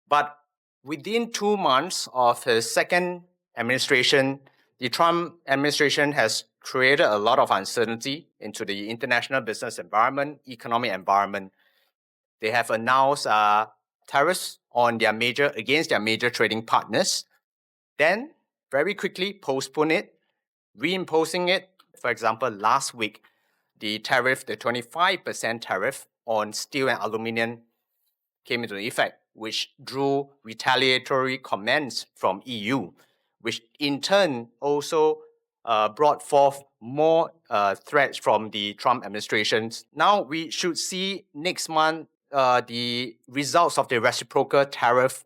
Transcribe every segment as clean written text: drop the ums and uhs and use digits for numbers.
But within 2 months of his second administration, the Trump administration has created a lot of uncertainty into the international business environment, economic environment. They have announced tariffs against their major trading partners, then very quickly postpone it, reimposing it. For example, last week, the 25% tariff on steel and aluminum came into effect, which drew retaliatory comments from EU, which in turn also brought forth more threats from the Trump administration. Now we should see next month the results of the reciprocal tariff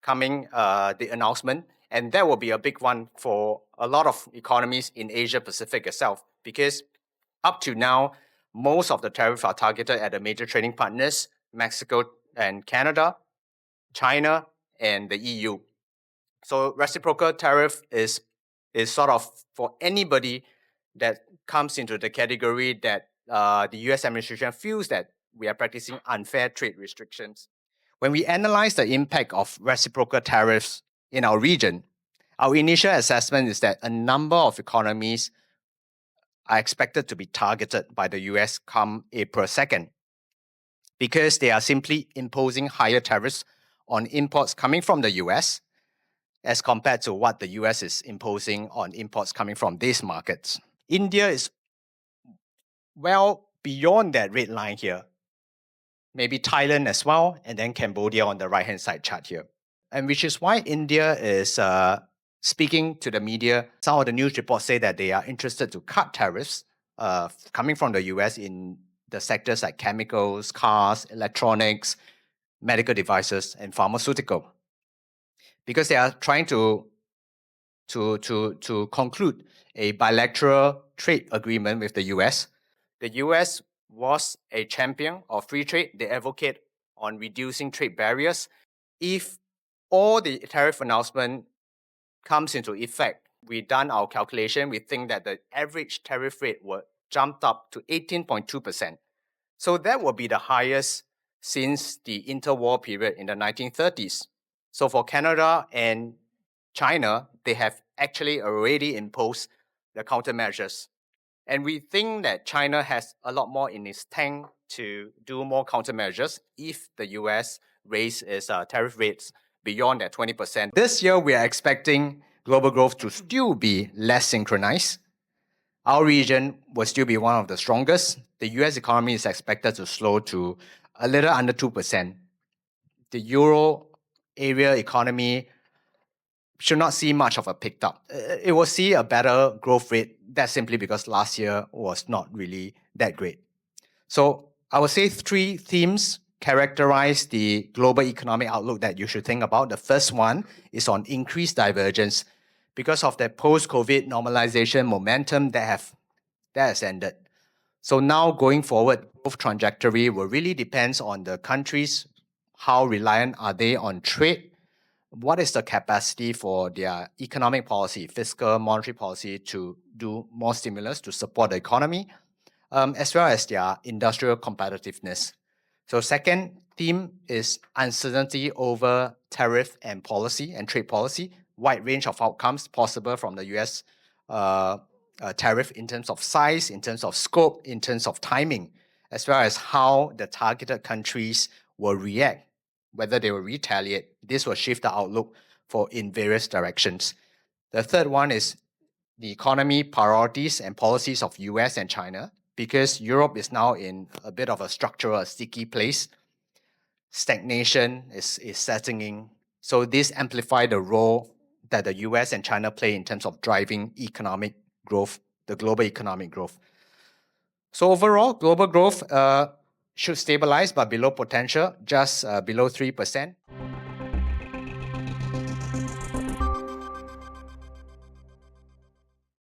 coming, the announcement, and that will be a big one for a lot of economies in Asia Pacific itself, because up to now, most of the tariffs are targeted at the major trading partners, Mexico and Canada, China, and the EU. So reciprocal tariff is sort of for anybody that comes into the category that the US administration feels that we are practicing unfair trade restrictions. When we analyze the impact of reciprocal tariffs in our region, our initial assessment is that a number of economies are expected to be targeted by the US come April 2nd, because they are simply imposing higher tariffs on imports coming from the US as compared to what the US is imposing on imports coming from these markets. India is well beyond that red line here. Maybe Thailand as well, and then Cambodia on the right-hand side chart here. And which is why India is speaking to the media. Some of the news reports say that they are interested to cut tariffs coming from the US in the sectors like chemicals, cars, electronics, medical devices, and pharmaceutical, because they are trying to conclude a bilateral trade agreement with the US. The US was a champion of free trade. They advocate on reducing trade barriers. If all the tariff announcement comes into effect, we done our calculation, we think that the average tariff rate will jump up to 18.2%. So that will be the highest since the interwar period in the 1930s. So for Canada and China, they have actually already imposed the countermeasures. And we think that China has a lot more in its tank to do more countermeasures if the US raise its tariff rates beyond that 20%. This year, we are expecting global growth to still be less synchronized. Our region will still be one of the strongest. The US economy is expected to slow to a little under 2%. The Euro area economy should not see much of a pick up. It will see a better growth rate. That's simply because last year was not really that great. So I would say 3 themes characterize the global economic outlook that you should think about. The first one is on increased divergence because of the post-COVID normalization momentum that has ended. So now going forward, growth trajectory will really depends on the countries, how reliant are they on trade, what is the capacity for their economic policy, fiscal, monetary policy to do more stimulus to support the economy, as well as their industrial competitiveness. So second theme is uncertainty over tariff and policy and trade policy, wide range of outcomes possible from the US tariff in terms of size, in terms of scope, in terms of timing, as well as how the targeted countries will react, whether they will retaliate. This will shift the outlook in various directions. The third one is the economy priorities and policies of US and China, because Europe is now in a bit of a structural, sticky place. Stagnation is setting in. So this amplifies the role that the US and China play in terms of driving economic growth, the global economic growth. So overall, global growth should stabilize, but below potential, just below 3%.